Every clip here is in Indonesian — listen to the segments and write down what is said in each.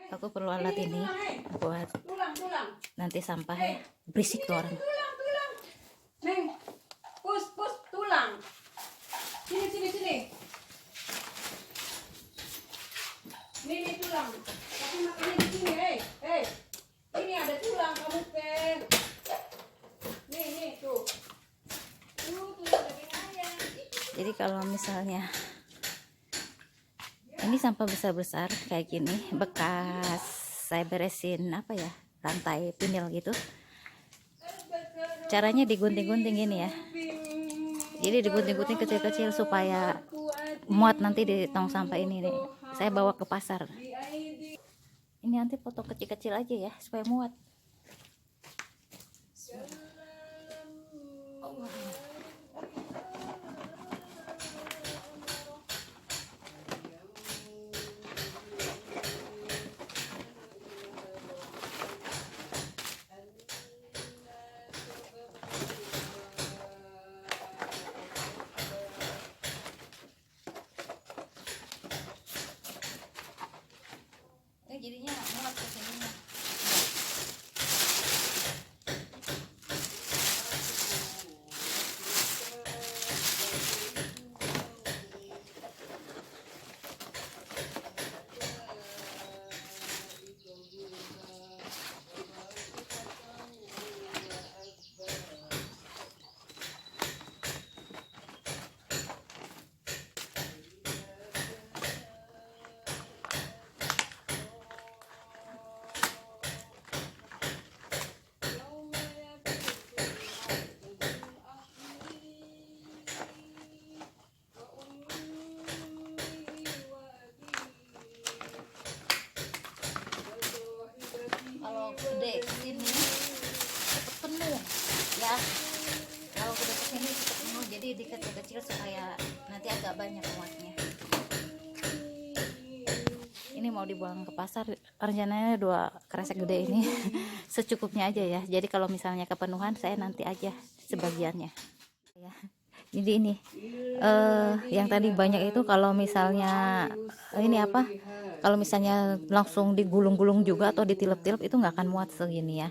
Aku perlu alat ini buat nanti sampah ya. Berisik tuh orang. Neng, pus tulang. Sini. Ini tulang. Tapi makannya di sini, hei. Ini ada tulang kamu teh. Nih tuh. Tulang daging ayam. Jadi kalau misalnya ini sampah besar-besar kayak gini, bekas saya beresin apa ya, lantai vinil gitu. Caranya digunting-gunting gini ya. Jadi digunting-gunting kecil-kecil supaya muat nanti di tong sampah ini nih. Saya bawa ke pasar. Ini nanti foto kecil-kecil aja ya supaya muat. Ini jadinya muat ke sini. Kalau gede sini cepet penuh ya. Kalau gede kesini cepet penuh, jadi dikecil-kecil supaya nanti agak banyak muatnya. Ini mau dibuang ke pasar, rencananya 2 kresek gede ini. Secukupnya aja ya. Jadi kalau misalnya kepenuhan saya nanti aja sebagiannya ya. Jadi ini yang tadi banyak itu kalau misalnya ini apa, kalau misalnya langsung digulung-gulung juga atau ditilep-tilep itu nggak akan muat segini ya.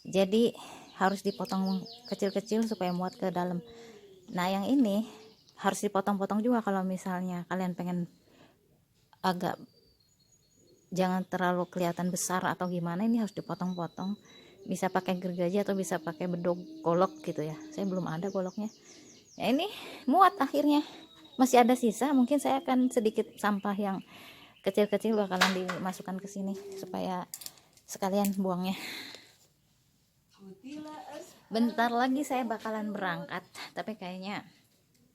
Jadi harus dipotong kecil-kecil supaya muat ke dalam. Nah yang ini harus dipotong-potong juga kalau misalnya kalian pengen agak jangan terlalu kelihatan besar atau gimana, ini harus dipotong-potong. Bisa pakai gergaji atau bisa pakai bedog golok gitu ya. Saya belum ada goloknya ya. Ini muat akhirnya, masih ada sisa, mungkin saya akan sedikit sampah yang kecil-kecil bakalan dimasukkan ke sini supaya sekalian buangnya. Bentar lagi saya bakalan berangkat, tapi kayaknya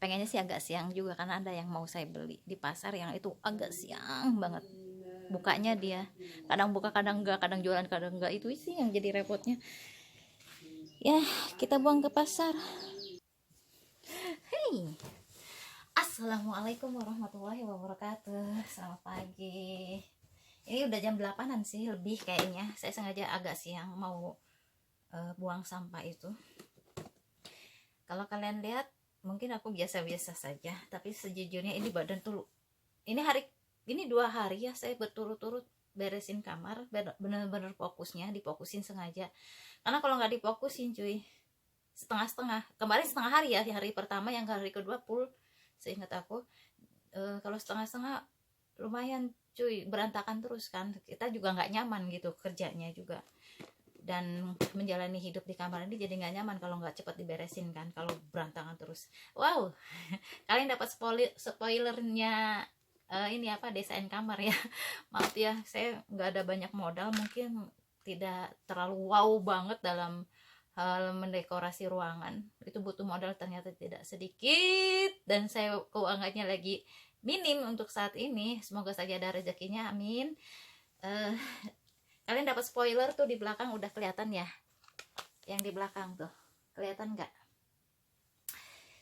pengennya sih agak siang juga karena ada yang mau saya beli di pasar yang itu agak siang banget bukanya. Dia kadang buka kadang enggak, kadang jualan kadang enggak, itu sih yang jadi repotnya ya. Kita buang ke pasar. Hey, assalamualaikum warahmatullahi wabarakatuh. Selamat pagi. Ini udah jam 8-an sih lebih kayaknya. Saya sengaja agak siang mau buang sampah itu. Kalau kalian lihat mungkin aku biasa-biasa saja, tapi sejujurnya ini badan tuh ini 2 hari ya saya berturut-turut beresin kamar, bener-bener fokusnya, difokusin sengaja. Karena kalau nggak difokusin cuy, setengah-setengah. Kemarin setengah hari ya, hari pertama, yang hari kedua full seingat aku. Kalau setengah-setengah lumayan cuy, berantakan terus kan. Kita juga nggak nyaman gitu kerjanya juga, dan menjalani hidup di kamar ini jadi nggak nyaman kalau nggak cepat diberesin kan, kalau berantakan terus. Wow, kalian dapat spoilernya ini apa, desain kamar ya. Maaf ya, saya nggak ada banyak modal, mungkin tidak terlalu wow banget dalam hal mendekorasi ruangan. Itu butuh modal ternyata tidak sedikit, dan saya keuangannya lagi minim untuk saat ini. Semoga saja ada rezekinya, amin. Kalian dapat spoiler tuh di belakang, udah kelihatan ya, yang di belakang tuh kelihatan nggak?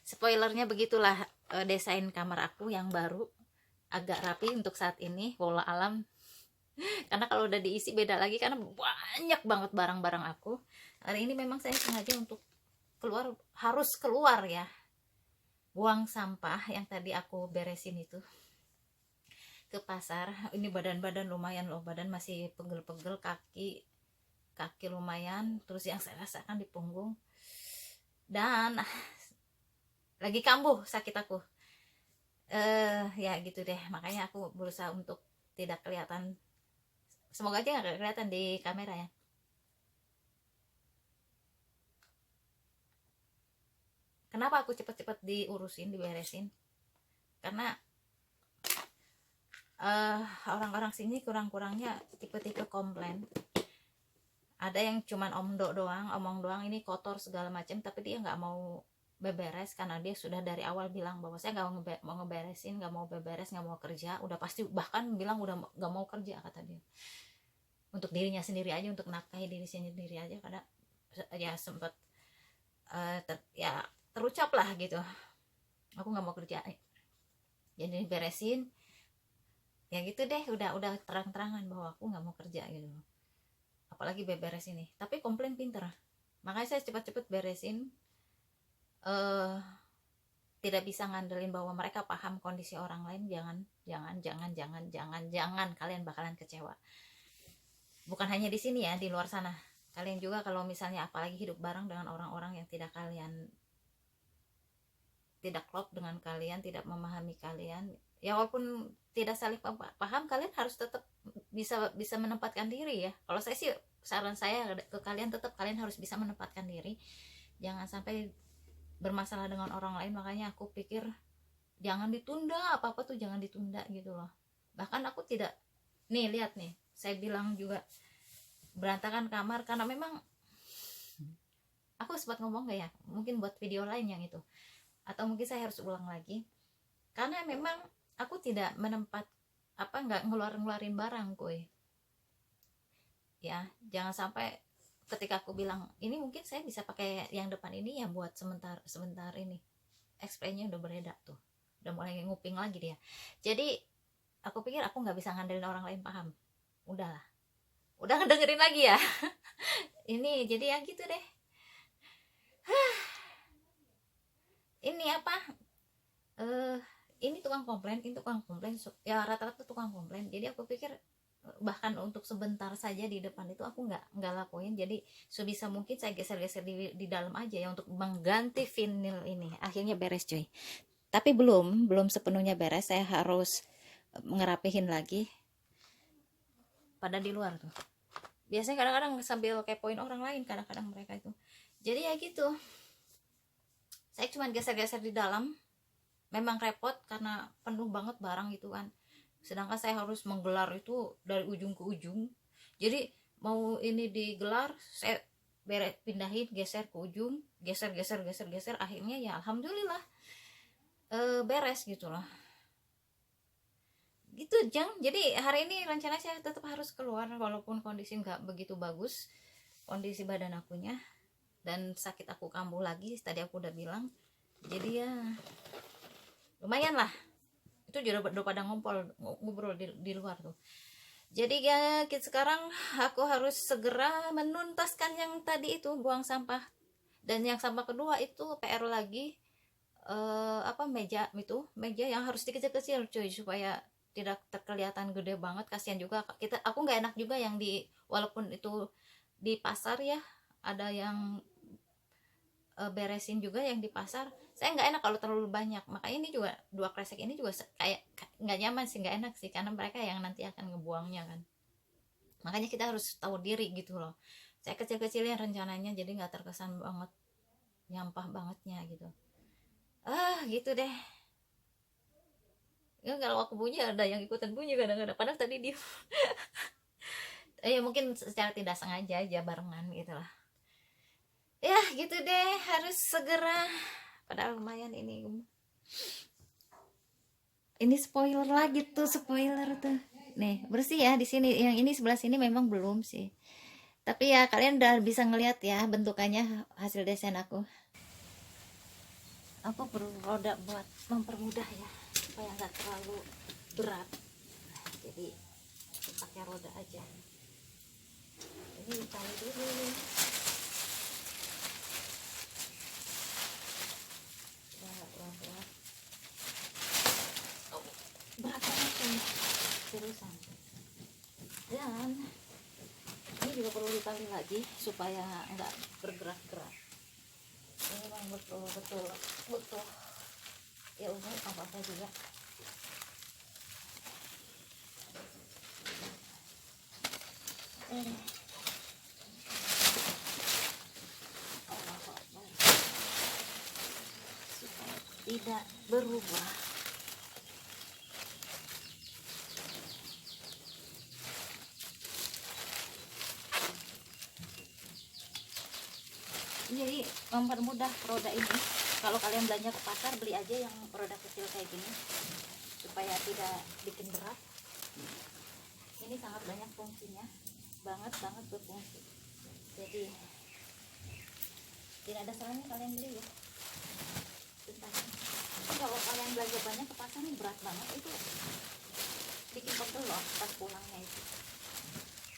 Spoilernya begitulah desain kamar aku yang baru, agak rapi untuk saat ini, walau alam. Karena kalau udah diisi beda lagi, karena banyak banget barang-barang aku. Hari ini memang saya sengaja untuk harus keluar ya, buang sampah yang tadi aku beresin itu. ke pasar. Ini badan lumayan loh, badan masih pegel-pegel, kaki lumayan, terus yang saya rasakan di punggung, dan lagi kambuh sakit aku. Ya gitu deh, makanya aku berusaha untuk tidak kelihatan, semoga aja nggak kelihatan di kamera ya. Kenapa aku cepet-cepet diberesin, karena orang-orang sini kurang-kurangnya tipe-tipe komplain. Ada yang cuman omong doang ini kotor segala macam, tapi dia nggak mau beberes karena dia sudah dari awal bilang bahwa saya nggak mau ngeberesin, nggak mau beberes, nggak mau kerja, udah pasti bahkan bilang udah nggak mau kerja kata dia, untuk dirinya sendiri aja, untuk nafkahi diri sendiri aja, karena ya sempet ya terucap lah gitu, aku nggak mau kerja, jadi beresin ya gitu deh, udah terang-terangan bahwa aku nggak mau kerja gitu, apalagi beberes ini. Tapi komplain pinter, makanya saya cepat-cepat beresin. Tidak bisa ngandelin bahwa mereka paham kondisi orang lain. Jangan kalian bakalan kecewa. Bukan hanya di sini ya, di luar sana kalian juga kalau misalnya apalagi hidup bareng dengan orang-orang yang tidak klop dengan kalian, tidak memahami kalian, ya walaupun tidak saling paham, kalian harus tetap bisa menempatkan diri ya. Kalau saya sih, saran saya ke kalian, tetap kalian harus bisa menempatkan diri, jangan sampai bermasalah dengan orang lain. Makanya aku pikir jangan ditunda, apa-apa tuh jangan ditunda gitu loh. Bahkan aku tidak, nih lihat nih, saya bilang juga berantakan kamar karena memang aku sempat ngomong gak ya, mungkin buat video lain yang itu, atau mungkin saya harus ulang lagi, karena memang aku tidak nggak ngeluarin barang kuy ya. Jangan sampai ketika aku bilang ini mungkin saya bisa pakai yang depan ini ya buat sebentar ini, ekspresinya udah beredar tuh, udah mulai nguping lagi dia. Jadi aku pikir aku nggak bisa ngandelin orang lain paham, udah ngedengerin lagi ya. Ini jadi ya gitu deh. Ini apa, ini tukang komplain ya, rata-rata tukang komplain. Jadi aku pikir bahkan untuk sebentar saja di depan itu aku nggak lakuin. Jadi sebisa mungkin saya geser-geser di dalam aja ya, untuk mengganti vinil ini. Akhirnya beres cuy, tapi belum sepenuhnya beres. Saya harus ngerapihin lagi pada di luar tuh. Biasanya kadang-kadang sambil kepoin orang lain, kadang-kadang mereka itu. Jadi ya gitu, saya cuma geser-geser di dalam. Memang repot karena penuh banget barang gitu kan, sedangkan saya harus menggelar itu dari ujung ke ujung. Jadi mau ini digelar, saya pindahin, geser ke ujung, geser, akhirnya ya alhamdulillah beres gitu loh. Gitu Jang. Jadi hari ini rencana saya tetap harus keluar walaupun kondisi nggak begitu bagus, kondisi badan akunya, dan sakit aku kambuh lagi tadi aku udah bilang. Jadi ya lumayan lah, itu juga udah pada ngobrol di luar tuh. Jadi ya sekarang aku harus segera menuntaskan yang tadi itu, buang sampah. Dan yang sampah kedua itu PR lagi, meja yang harus dikecil-kecil cuy, supaya tidak terkelihatan gede banget. Kasihan juga aku nggak enak juga yang walaupun itu di pasar ya, ada yang beresin juga yang di pasar. Saya nggak enak kalau terlalu banyak, makanya ini juga 2 kresek ini juga kayak nggak nyaman sih, nggak enak sih, karena mereka yang nanti akan ngebuangnya kan. Makanya kita harus tahu diri gitu loh. Saya kecil-kecilin rencananya, jadi nggak terkesan banget nyampah bangetnya gitu. Gitu deh ya. Kalau aku bunyi ada yang ikutan bunyi kadang-kadang, padahal tadi dia ya mungkin secara tidak sengaja aja barengan gitu lah ya. Gitu deh, harus segera. Padahal lumayan ini spoiler lagi tuh, spoiler tuh nih, bersih ya di sini. Yang ini sebelah sini memang belum sih, tapi ya kalian udah bisa ngeliat ya bentukannya, hasil desain aku perlu roda buat mempermudah ya, supaya nggak terlalu berat. Jadi pakai roda aja. Ini ditali dulu. Berat banget nih. Ini juga perlu ditali lagi supaya enggak bergerak-gerak. Ini memang betul ya umur apa juga. Supaya tidak berubah. Jadi mempermudah roda ini. Kalau kalian belanja ke pasar, beli aja yang roda kecil kayak gini supaya tidak bikin berat. Ini sangat banyak fungsinya, banget berfungsi. Jadi tidak ada salahnya kalian beli ya. Bentar. Kalau kalian belanja banyak ke pasar nih berat banget, itu bikin pegel loh pas pulangnya itu.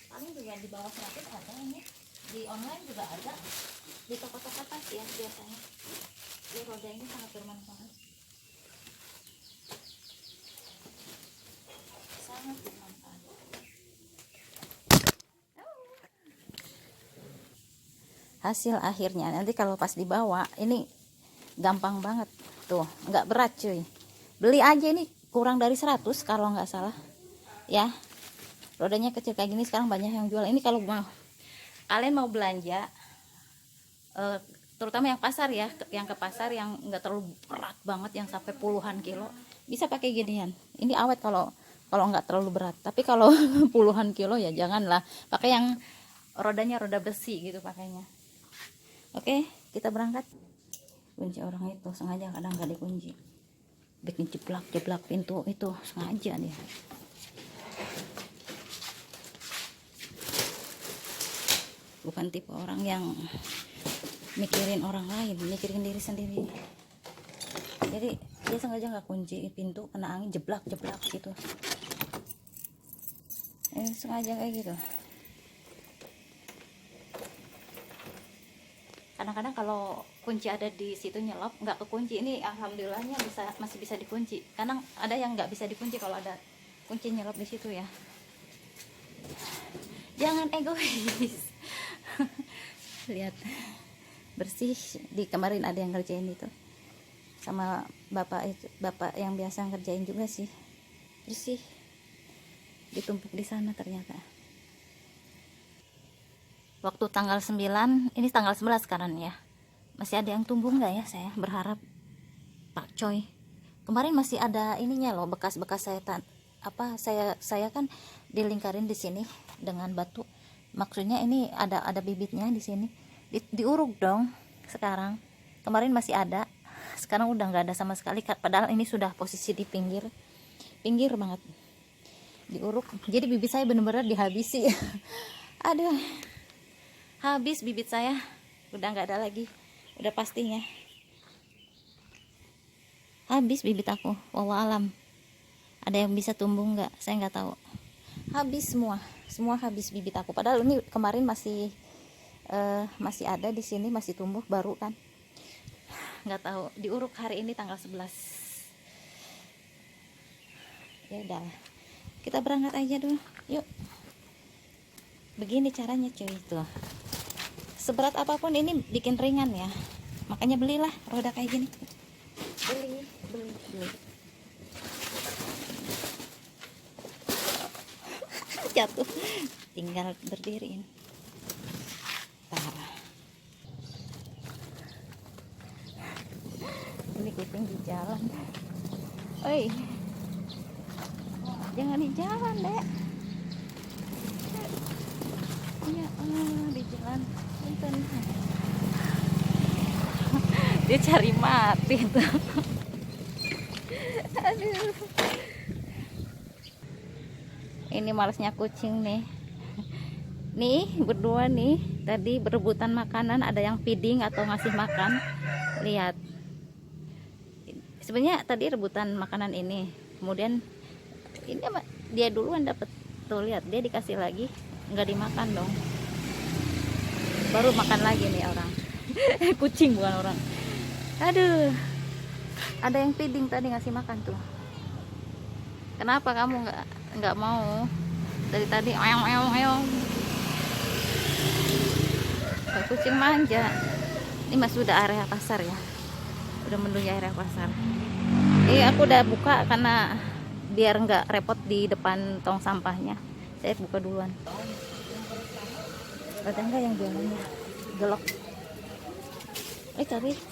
Paling juga di bawah 100 ada ini, di online juga ada, di toko-toko tas ya biasanya. Jadi roda ini sangat bermanfaat, sangat bermanfaat. Hasil akhirnya nanti kalau pas dibawa ini gampang banget tuh, nggak berat cuy. Beli aja ini kurang dari 100 kalau nggak salah ya. Rodanya kecil kayak gini sekarang banyak yang jual. Ini kalau kalian mau belanja terutama yang pasar ya, yang ke pasar yang nggak terlalu berat banget, yang sampai puluhan kilo, bisa pakai ginian. Ini awet kalau nggak terlalu berat. Tapi kalau puluhan kilo ya janganlah, pakai yang rodanya roda besi gitu pakainya. Oke, kita berangkat. Kunci orang itu sengaja kadang nggak dikunci, bikin jeblak pintu itu sengaja dia. Bukan tipe orang yang mikirin orang lain, mikirin diri sendiri. Jadi dia sengaja nggak kunci pintu, kena angin jeblak gitu. Sengaja kayak gitu. Kadang-kadang kalau kunci ada di situ nyelop, nggak kekunci. Ini alhamdulillahnya masih bisa dikunci. Kadang ada yang nggak bisa dikunci kalau ada kunci nyelop di situ ya. Jangan egois. Lihat bersih. Di kemarin ada yang ngerjain itu sama bapak yang biasa ngerjain juga sih, bersih, ditumpuk di sana ternyata. Waktu tanggal 9, ini tanggal 11 sekarang ya, masih ada yang tumbuh nggak ya? Saya berharap Pak Coy. Kemarin masih ada ininya loh, bekas-bekas saya kan dilingkarin di sini dengan batu. Maksudnya ini ada bibitnya di sini. Diuruk dong sekarang. Kemarin masih ada, sekarang udah nggak ada sama sekali. Padahal ini sudah posisi di pinggir banget. Diuruk. Jadi bibit saya bener-bener dihabisi. Aduh, habis bibit saya, udah nggak ada lagi, udah pastinya habis bibit aku. Wallah alam, ada yang bisa tumbuh nggak? Saya nggak tahu. Habis semua habis bibit aku. Padahal ini kemarin masih ada di sini, masih tumbuh baru kan. Nggak tahu, diuruk hari ini tanggal 11. Ya udah, kita berangkat aja dulu, yuk. Begini caranya cuy, itu seberat apapun ini bikin ringan ya, makanya belilah roda kayak gini. Beli. Jatuh, tinggal berdiriin. Ini kucing di jalan. Oi, jangan di jalan dek. Ya di jalan punten. Dia cari mati tuh. Aduh, ini malesnya kucing nih berdua nih tadi berebutan makanan. Ada yang feeding atau ngasih makan. Lihat, sebenarnya tadi rebutan makanan ini, kemudian ini dia duluan dapet tuh. Lihat, dia dikasih lagi, nggak dimakan dong, baru makan lagi nih orang. Kucing bukan orang. Aduh, ada yang feeding tadi ngasih makan tuh. Kenapa kamu nggak mau dari tadi oyong oyong oyong. Kayak kucing manja. Ini masih udah area pasar ya, udah menuju area pasar. Aku udah buka karena biar nggak repot di depan tong sampahnya. Saya buka duluan. Ada nggak yang jualannya? Gelok.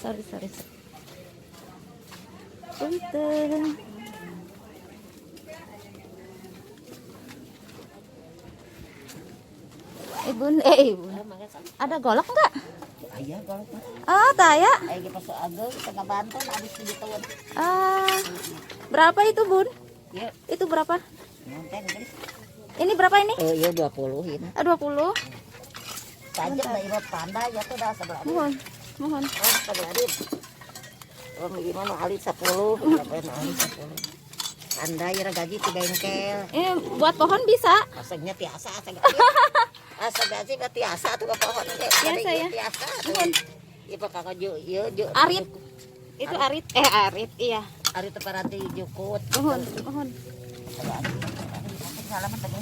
Sorry. Punten. Bun, ada golok nggak? Ayah golok mah. Ah, taya. Ayah pas agel tengah bantu habis di tahun. Ah, berapa itu bun? Ya, Itu berapa? nonton guys. Ini berapa ini? Iya 20 ini. 20. Tajam da iba pandai ya tuh dah sebelah. Mohon. Oh, sebelah dia. Oh, gimana ali 10, berapa ali 10. Pandai ya gaji di bengkel. Ini buat pohon bisa. Asanya tiasa asa gaji ka tiasa tuh ka pohon teh. Biasa ya. Tiasa. Mohon. Iba kakak jo ieu jo. Arit. Itu arit. Arit, iya. Ari teh paranti jukut. Mohon. Salaman tadi.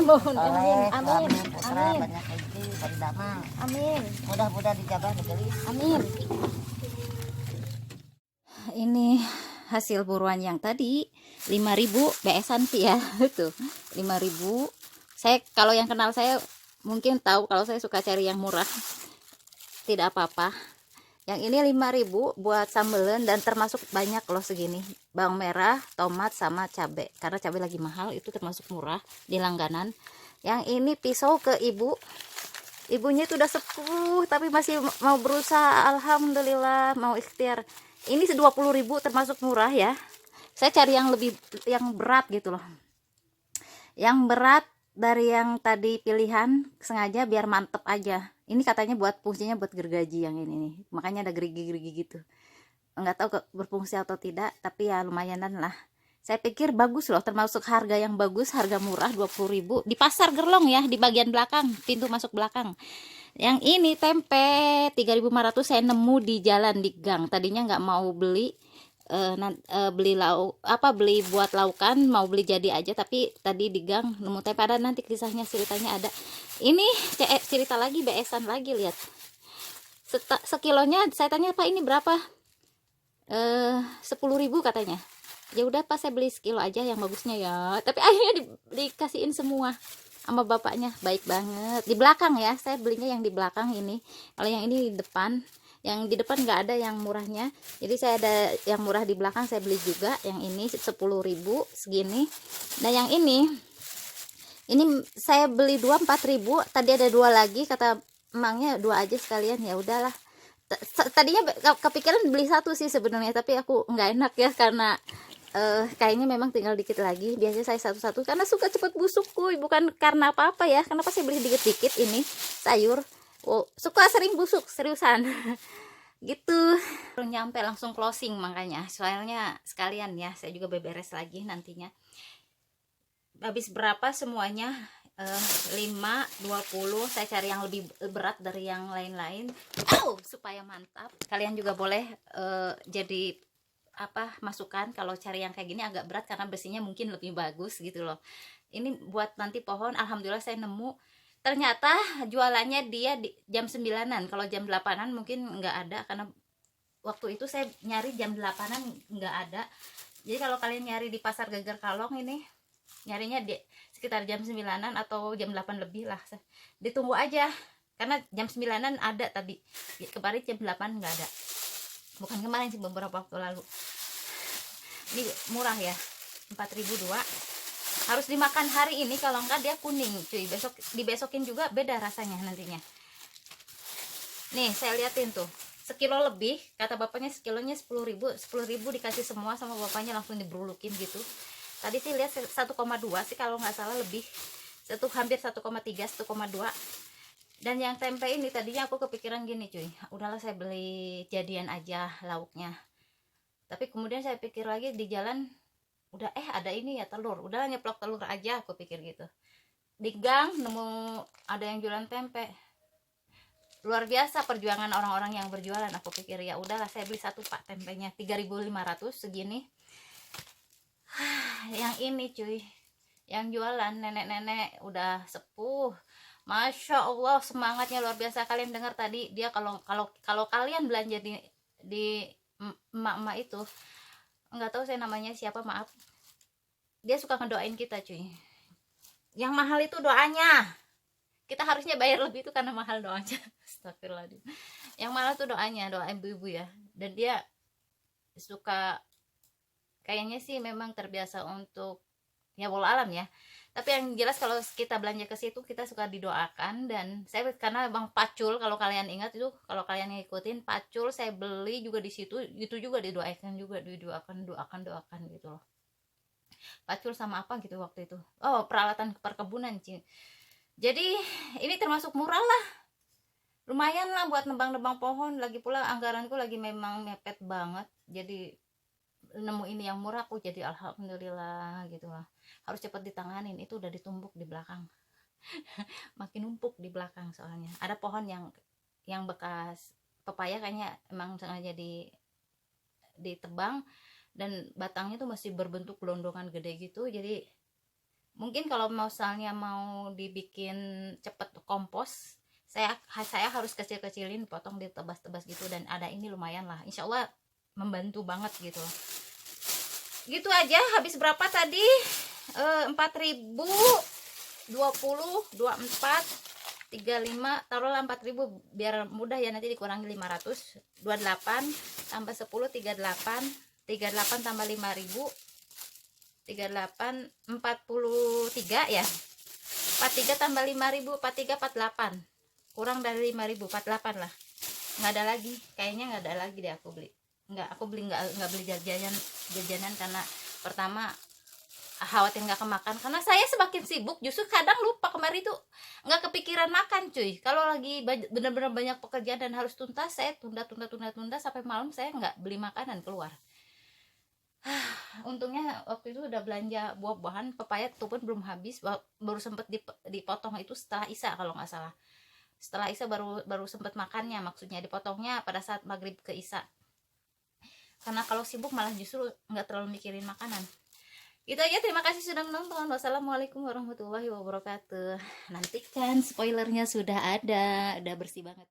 Mohon. Amin. Amin. Banyak rezeki dari damang. Amin. Mudah-mudahan dijaga negeri. Amin. Ini hasil buruan yang tadi 5.000 BS-an sih ya. Tuh 5.000. Saya kalau yang kenal saya mungkin tahu kalau saya suka cari yang murah. Tidak apa-apa. Yang ini 5.000 buat sambelin dan termasuk banyak loh segini. Bawang merah, tomat sama cabai. Karena cabai lagi mahal, itu termasuk murah di langganan. Yang ini pisau ke ibu. Ibunya itu udah sepuh tapi masih mau berusaha. Alhamdulillah mau ikhtiar. Ini 20.000 termasuk murah ya. Saya cari yang berat gitu loh. Yang berat dari yang tadi pilihan sengaja biar mantep aja. Ini katanya fungsinya buat gergaji yang ini nih. Makanya ada gerigi-gerigi gitu. Enggak tahu berfungsi atau tidak, tapi ya lumayanan lah. Saya pikir bagus loh, termasuk harga yang bagus, harga murah 20.000 di pasar Gerlong ya, di bagian belakang, pintu masuk belakang. Yang ini tempe 3.500 saya nemu di jalan di gang. Tadinya nggak mau beli. Beli buat laukan, mau beli jadi aja, tapi tadi di gang nemu tempe. Ada nanti kisahnya, ceritanya ada. Ini cerita lagi, BS-an lagi, lihat sekilonya. Saya tanya Pak ini berapa, 10.000 katanya. Ya udah Pak, saya beli sekilo aja yang bagusnya ya, tapi akhirnya dikasihin semua sama bapaknya, baik banget. Di belakang ya, saya belinya yang di belakang ini. Kalau yang ini di depan, yang di depan nggak ada yang murahnya, jadi saya ada yang murah di belakang, saya beli juga yang ini 10.000 segini. Nah yang ini saya beli 4.000, tadi ada 2 lagi, kata emangnya 2 aja sekalian, ya udahlah. Tadinya kepikiran beli 1 sih sebenarnya, tapi aku nggak enak ya karena kayaknya memang tinggal dikit lagi. Biasanya saya satu-satu karena suka cepet busuk kuy, bukan karena apa-apa ya. Kenapa saya beli dikit-dikit ini sayur? Oh, suka sering busuk, seriusan. Gitu. Baru nyampe langsung closing, makanya soalnya sekalian ya, saya juga beberes lagi nantinya. Habis berapa semuanya? 5, 20. Saya cari yang lebih berat dari yang lain-lain supaya mantap. Kalian juga boleh jadi masukan kalau cari yang kayak gini agak berat karena besinya mungkin lebih bagus gitu loh. Ini buat nanti pohon. Alhamdulillah saya nemu. Ternyata jualannya dia di jam 9-an. Kalau jam 8-an mungkin nggak ada, karena waktu itu saya nyari jam 8-an nggak ada. Jadi kalau kalian nyari di pasar Geger Kalong ini, nyarinya di sekitar jam 9-an atau jam 8 lebih lah. Ditunggu aja, karena jam 9-an ada tadi. Kemarin jam 8 nggak ada. Bukan kemarin sih, beberapa waktu lalu. Ini murah ya, 4.002. Harus dimakan hari ini, kalau enggak dia kuning cuy. Besok dibesokin juga beda rasanya nantinya. Nih saya liatin tuh, sekilo lebih, kata bapaknya sekilonya 10.000. 10.000 dikasih semua sama bapaknya, langsung diberulukin gitu. Tadi sih lihat 1,2 sih kalau nggak salah, lebih hampir 1,3 1,2. Dan yang tempe ini tadinya aku kepikiran gini cuy, udahlah saya beli jadian aja lauknya. Tapi kemudian saya pikir lagi di jalan, udah ada ini ya telur, udah nyeplok telur aja, aku pikir gitu. Di gang nemu ada yang jualan tempe. Luar biasa perjuangan orang-orang yang berjualan. Aku pikir ya udahlah saya beli 1 pak tempenya, 3.500 segini. Yang ini cuy, yang jualan nenek-nenek udah sepuh. Masya Allah, semangatnya luar biasa. Kalian dengar tadi dia, kalau kalian belanja di emak-emak itu, nggak tahu saya namanya siapa, maaf, dia suka ngedoain kita cuy. Yang mahal itu doanya, kita harusnya bayar lebih itu karena mahal doanya. Astagfirullahaladzim. Yang mahal tuh doanya, doa ibu-ibu ya. Dan dia suka, kayaknya sih memang terbiasa untuk, ya walau alam ya, tapi yang jelas kalau kita belanja ke situ kita suka didoakan. Dan saya, karena bang pacul, kalau kalian ingat itu, kalau kalian ngikutin pacul saya beli juga di situ, itu juga didoakan juga, doakan gitu loh. Pacul sama apa gitu waktu itu, oh peralatan perkebunan sih. Jadi ini termasuk murah lah, lumayan lah buat nebang-nebang pohon. Lagi pula anggaranku lagi memang mepet banget, jadi nemu ini yang murah, aku jadi alhamdulillah gitu lah. Harus cepat ditanganin, itu udah ditumbuk di belakang. Makin numpuk di belakang, soalnya ada pohon yang bekas pepaya, kayaknya emang sengaja ditebang, dan batangnya tuh masih berbentuk gelondongan gede gitu. Jadi mungkin kalau misalnya mau dibikin cepet kompos, saya harus kecil-kecilin, potong ditebas-tebas gitu. Dan ada ini lumayan lah, insya Allah membantu banget gitu. Gitu aja. Habis berapa tadi? 4.000, 20, 24, 35, taruhlah 4.000 biar mudah ya, nanti dikurangi 500. 28 tambah 10, 38, 38 tambah 5.000, 38, 43 ya. 43 tambah 5.000, 43, 48. Kurang dari 5.000, 48 lah. Nggak ada lagi, kayaknya nggak ada lagi deh aku beli. Aku beli nggak beli jajanan karena pertama khawatir nggak kemakan, karena saya semakin sibuk justru kadang lupa. Kemarin tuh nggak kepikiran makan cuy, kalau lagi bener-bener banyak pekerjaan dan harus tuntas, saya tunda sampai malam saya nggak beli makanan keluar. Untungnya waktu itu udah belanja buah-buahan, pepaya itu pun belum habis, baru sempet dipotong itu setelah isya kalau nggak salah. Setelah isya baru sempet makannya, maksudnya dipotongnya pada saat maghrib ke isya. Karena kalau sibuk malah justru nggak terlalu mikirin makanan. Itu aja, terima kasih sudah menonton. Wassalamualaikum warahmatullahi wabarakatuh. Nantikan spoilernya sudah ada, udah bersih banget.